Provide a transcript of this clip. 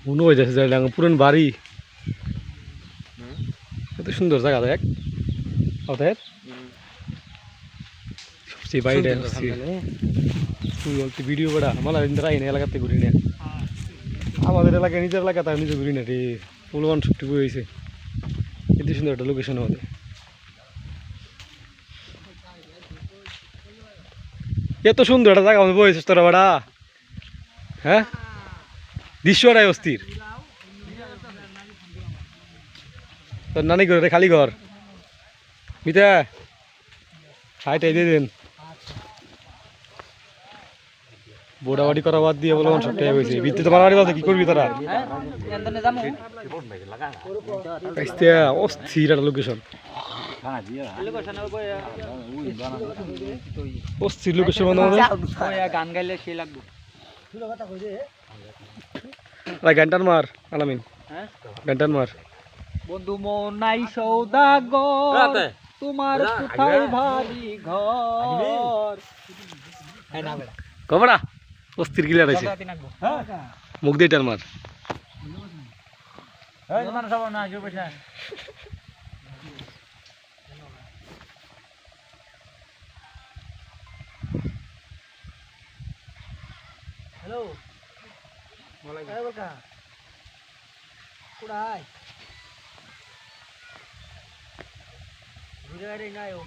মনে হইতেছে যে পুরান বাড়ি কত সুন্দর জায়গা দেখ ওদের সবচেয়ে বাড়িটা তুই ভিডিও করা মালা রাই না এলাকাতে ঘুরি না আমাদের এলাকায় নিজের এলাকাতে নিজে ঘুরি না রে ফুলবান সবটি হয়েছে এত সুন্দর একটা লোকেশন আমাদের এত সুন্দর একটা জায়গা আমাদের বয়েছিস তোরা বাড়া হ্যাঁ দৃশ্যটাই অস্থির তোর নানি ঘর খালি ঘর মিতা হাইটাই দিয়ে দেন বোড়াবাড়ি করা বাদ দিয়ে বললাম সবটাই হয়েছে ভিত্তিতে বাড়াবাড়ি বাদ কি করবি তোরা অস্থির একটা লোকেশন অস্থির লোকেশন গান গাইলে সে লাগবে গানটার মার আলামিন গানটার মার বন্ধু মন নাই সৌদাগর তোমার কোথায় ভারী ঘর কবড়া অস্থির ক্লিয়ার আছে মুখ দিয়ে টার মার হ্যালো কোথায় ঘুরে গাড়ি নাই ও